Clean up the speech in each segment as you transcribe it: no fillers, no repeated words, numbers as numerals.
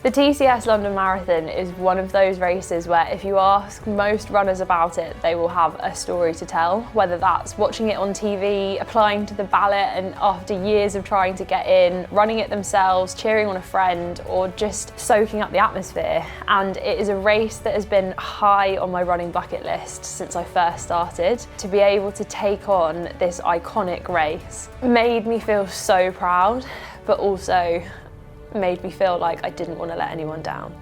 The TCS London Marathon is one of those races where if you ask most runners about it, they will have a story to tell, whether that's watching it on TV, applying to the ballot and after years of trying to get in, running it themselves, cheering on a friend, or just soaking up the atmosphere. And it is a race that has been high on my running bucket list since I first started. To be able to take on this iconic race made me feel so proud, but also made me feel like I didn't want to let anyone down.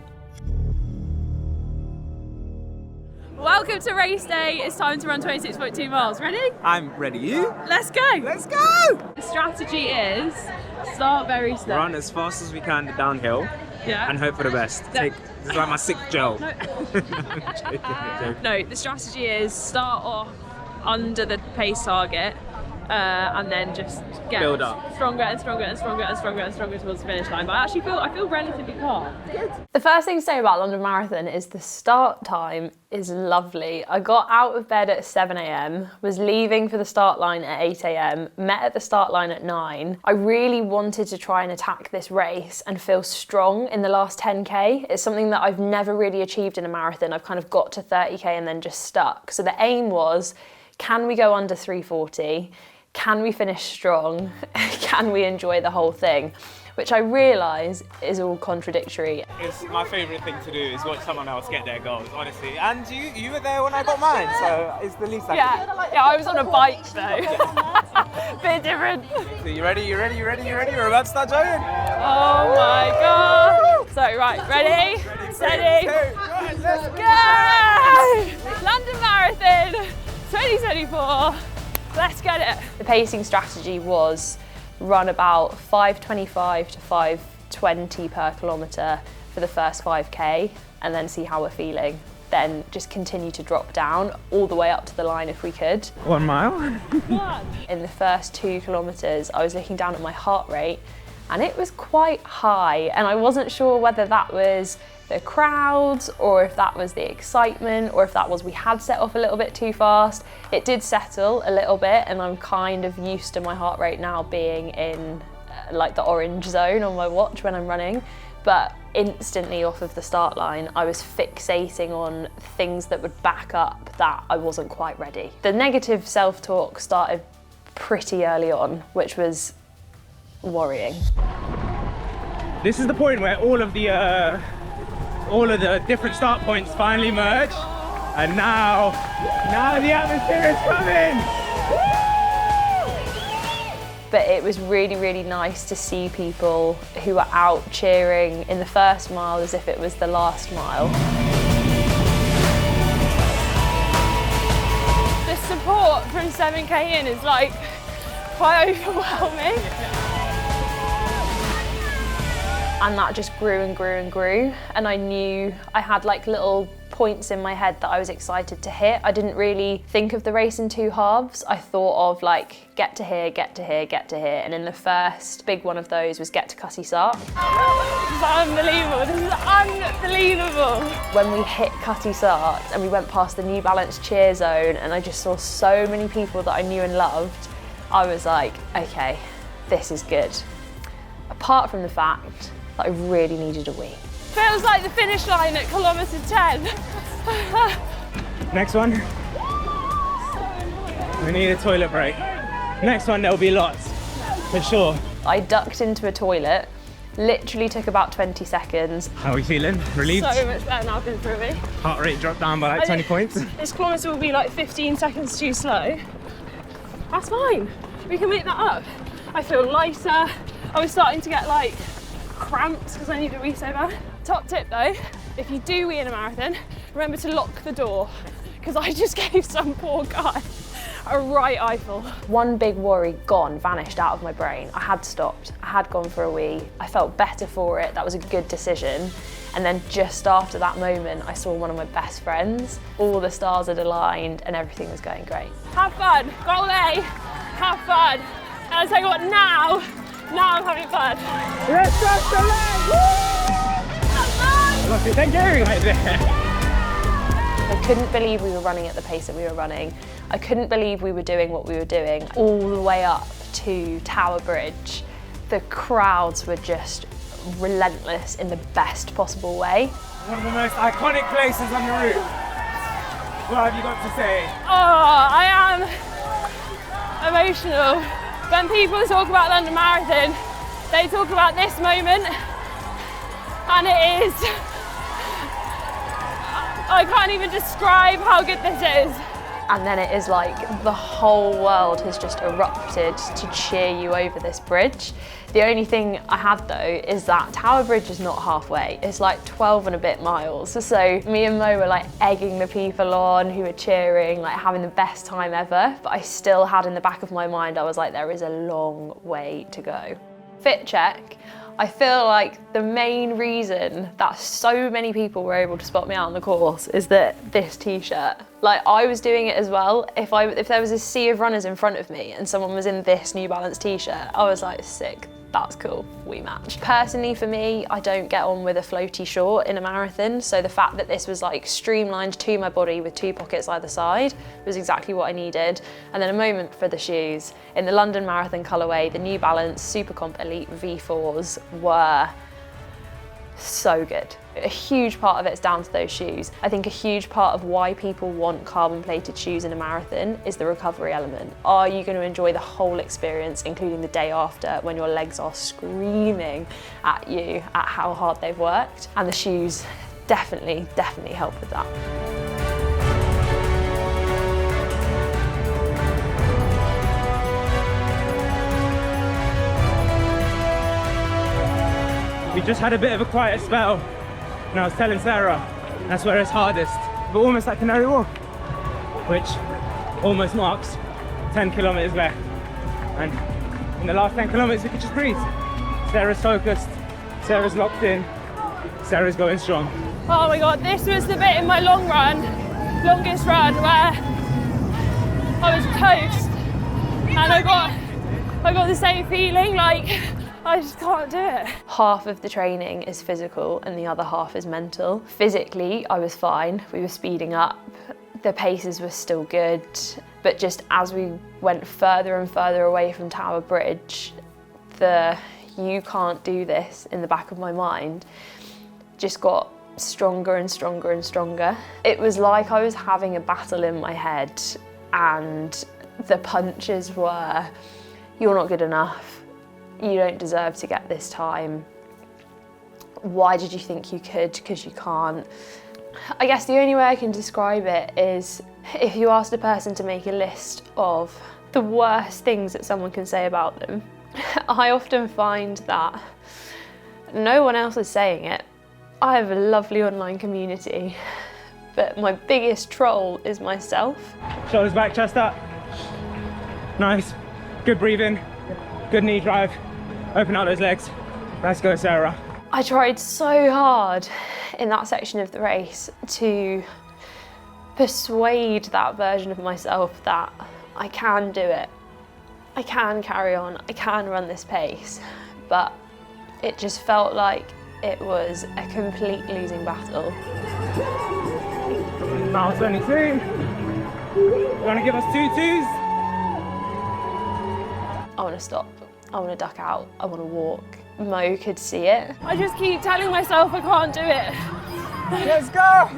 Welcome to race day. It's time to run 26.2 miles. Ready? I'm ready. You? Let's go! Let's go! The strategy is start very slow. Run as fast as we can downhill Yeah. and hope for the best. This is like my sixth gel. No. Joking. No, the strategy is start off under the pace target and then just get Build up. stronger and stronger and stronger and stronger and stronger towards the finish line. But I feel relatively calm. The first thing to say about London Marathon is the start time is lovely. I got out of bed at 7 a.m, was leaving for the start line at 8 a.m, met at the start line at 9. I really wanted to try and attack this race and feel strong in the last 10k. It's something that I've never really achieved in a marathon. I've kind of got to 30k and then just stuck. So the aim was, can we go under 340? Can we finish strong? Can we enjoy the whole thing? Which I realise is all contradictory. It's my favourite thing to do is watch someone else get their goals, honestly. And you were there when I got mine, so it's the least I can do. Yeah, I was on a bike though. Bit different. So you ready? We're about to start jogging. Oh my god. So right, ready? Steady. Let's Go! London Marathon 2024. Let's get it. The pacing strategy was run about 5:25 to 5:20 per kilometre for the first 5k and then see how we're feeling. Then just continue to drop down all the way up to the line if we could. 1 mile. In the first 2 kilometres, I was looking down at my heart rate and it was quite high, and I wasn't sure whether that was the crowds or if that was the excitement or if that was we had set off a little bit too fast. It did settle a little bit and I'm kind of used to my heart rate now being in like the orange zone on my watch when I'm running. But instantly off of the start line, I was fixating on things that would back up that I wasn't quite ready. The negative self-talk started pretty early on, which was worrying. This is the point where all of the different start points finally merge, and now the atmosphere is coming. But it was really, really nice to see people who were out cheering in the first mile as if it was the last mile. The support from 7k in is like quite overwhelming. And that just grew and grew and grew. And I knew I had like little points in my head that I was excited to hit. I didn't really think of the race in 2 halves. I thought of like, get to here, get to here, get to here. And in the first big one of those was get to Cutty Sark. This is unbelievable, this is unbelievable. When we hit Cutty Sark and we went past the New Balance cheer zone and I just saw so many people that I knew and loved, I was like, okay, this is good. Apart from the fact that I really needed a wee. Feels like the finish line at kilometre 10. Next one. We need a toilet break. Next one, there'll be lots, for sure. I ducked into a toilet, literally took about 20 seconds. How are we feeling? Relieved? So much better now, been through me. Heart rate dropped down by like 20 points. This kilometre will be like 15 seconds too slow. That's fine, we can make that up. I feel lighter. I was starting to get like cramps because I need a wee so bad. Top tip though, if you do wee in a marathon, remember to lock the door because I just gave some poor guy a right eyeful. One big worry gone, vanished out of my brain. I had stopped, I had gone for a wee. I felt better for it, that was a good decision. And then just after that moment, I saw one of my best friends. All the stars had aligned and everything was going great. Have fun, goal A, have fun. And I'll tell you what, now I'm having fun. Let's cross the line! Lucky, thank you! Right there. I couldn't believe we were running at the pace that we were running. I couldn't believe we were doing what we were doing all the way up to Tower Bridge. The crowds were just relentless in the best possible way. One of the most iconic places on the route. What have you got to say? Oh, I am emotional. When people talk about London Marathon, they talk about this moment, and it is, I can't even describe how good this is. And then it is like the whole world has just erupted to cheer you over this bridge. The only thing I had though is that Tower Bridge is not halfway. It's like 12 and a bit miles. So me and Mo were like egging the people on who were cheering, like having the best time ever. But I still had in the back of my mind, I was like, there is a long way to go. Fit check. I feel like the main reason that so many people were able to spot me out on the course is that this t-shirt. Like I was doing it as well. If there was a sea of runners in front of me and someone was in this New Balance t-shirt, I was like, sick, that's cool, we match. Personally for me, I don't get on with a floaty short in a marathon, so the fact that this was like streamlined to my body with 2 pockets either side was exactly what I needed. And then a moment for the shoes. In the London Marathon colourway, the New Balance Supercomp Elite V4s were so good. A huge part of it's down to those shoes. I think a huge part of why people want carbon plated shoes in a marathon is the recovery element. Are you going to enjoy the whole experience, including the day after when your legs are screaming at you at how hard they've worked? And the shoes definitely help with that. We just had a bit of a quiet spell, and I was telling Sarah that's where it's hardest, but almost like Canary Wharf, which almost marks 10 kilometers left. And in the last 10 kilometers, we could just breathe. Sarah's focused, Sarah's locked in, Sarah's going strong. Oh my God, this was the bit in my longest run, where I was toast, and I got the same feeling, like, I just can't do it. Half of the training is physical and the other half is mental. Physically, I was fine. We were speeding up. The paces were still good. But just as we went further and further away from Tower Bridge, the "you can't do this" in the back of my mind just got stronger and stronger and stronger. It was like I was having a battle in my head, and the punches were, "You're not good enough. You don't deserve to get this time. Why did you think you could? Because you can't." I guess the only way I can describe it is if you asked a person to make a list of the worst things that someone can say about them, I often find that no one else is saying it. I have a lovely online community, but my biggest troll is myself. Shoulders back, chest up. Nice. Good breathing. Good knee drive. Open out those legs. Let's go, Sarah. I tried so hard in that section of the race to persuade that version of myself that I can do it. I can carry on. I can run this pace. But it just felt like it was a complete losing battle. Mile 22. You want to give us 2 2s? I want to stop. I want to duck out. I want to walk. Mo could see it. I just keep telling myself I can't do it. Let's go!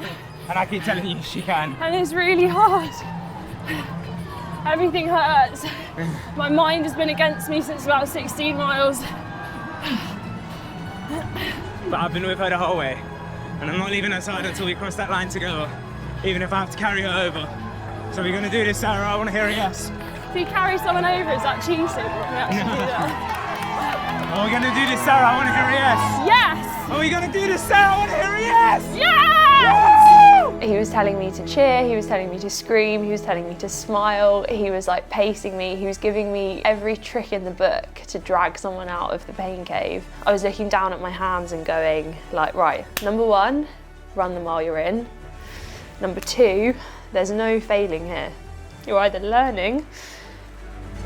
And I keep telling you she can. And it's really hard. Everything hurts. My mind has been against me since about 16 miles. But I've been with her the whole way. And I'm not leaving her side until we cross that line together, even if I have to carry her over. So we're going to do this, Sarah. I want to hear a yes. If you carry someone over, is that cheating? Can we actually do that? Are we going to do this, Sarah? I want to hear a yes. Yes! Are we going to do this, Sarah? I want to hear a yes. Yes! He was telling me to cheer, he was telling me to scream, he was telling me to smile, he was like pacing me, he was giving me every trick in the book to drag someone out of the pain cave. I was looking down at my hands and going like, right, number 1, run them while you're in. Number 2, there's no failing here. You're either learning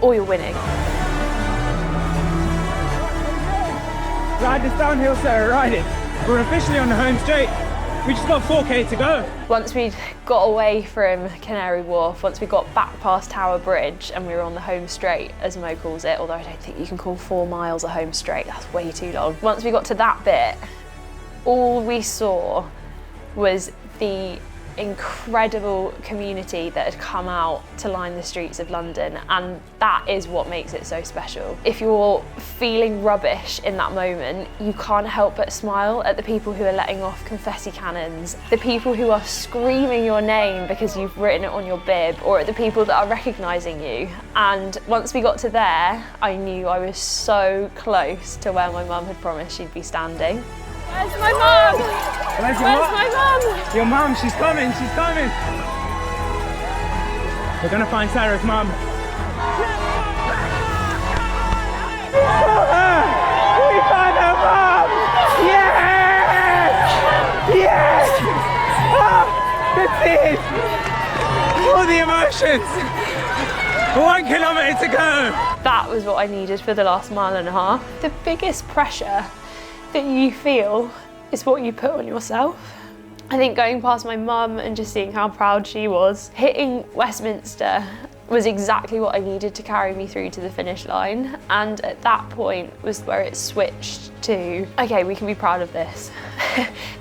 or you're winning. Ride this downhill, Sarah, ride it. We're officially on the home straight. We just got 4K to go. Once we'd got away from Canary Wharf, once we got back past Tower Bridge and we were on the home straight, as Mo calls it, although I don't think you can call 4 miles a home straight, that's way too long. Once we got to that bit, all we saw was the incredible community that had come out to line the streets of London, and that is what makes it so special. If you're feeling rubbish in that moment, you can't help but smile at the people who are letting off confetti cannons, the people who are screaming your name because you've written it on your bib, or at the people that are recognising you. And once we got to there, I knew I was so close to where my mum had promised she'd be standing. Where's my mum? Where's my mum? Your mum, she's coming, she's coming. We're gonna find Sarah's mum. We found her mum! Yes! Yes! Oh, the tears! All the emotions! 1 kilometre to go! That was what I needed for the last mile and a half. The biggest pressure that you feel is what you put on yourself. I think going past my mum and just seeing how proud she was, hitting Westminster was exactly what I needed to carry me through to the finish line. And at that point was where it switched to, okay, we can be proud of this.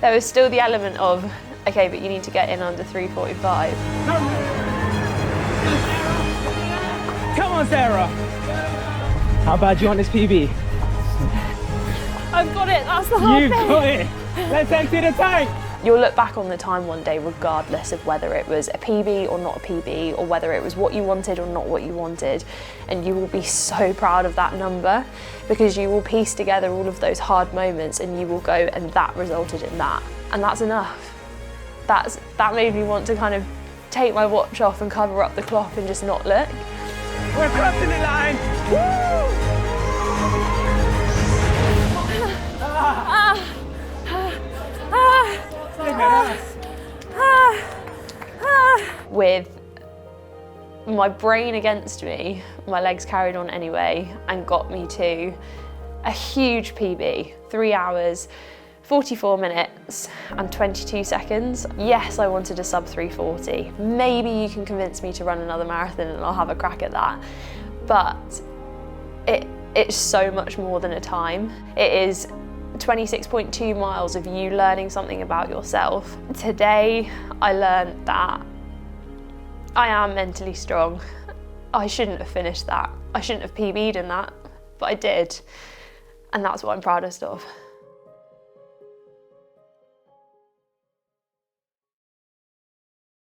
There was still the element of, okay, but you need to get in under 3:45. Come on, Sarah. How bad do you want this PB? I've got it, that's the whole You've thing. got it. Let's empty the tank. You'll look back on the time one day regardless of whether it was a PB or not a PB, or whether it was what you wanted or not what you wanted, and you will be so proud of that number because you will piece together all of those hard moments and you will go, and that resulted in that, and that's enough. That made me want to kind of take my watch off and cover up the clock and just not look. We're crossing the line. Woo! With my brain against me, my legs carried on anyway and got me to a huge PB, 3 hours, 44 minutes and 22 seconds. Yes, I wanted a sub 3:40. Maybe you can convince me to run another marathon and I'll have a crack at that. But it's so much more than a time. It is 26.2 miles of you learning something about yourself. Today, I learned that I am mentally strong. I shouldn't have finished that. I shouldn't have PB'd in that, but I did. And that's what I'm proudest of.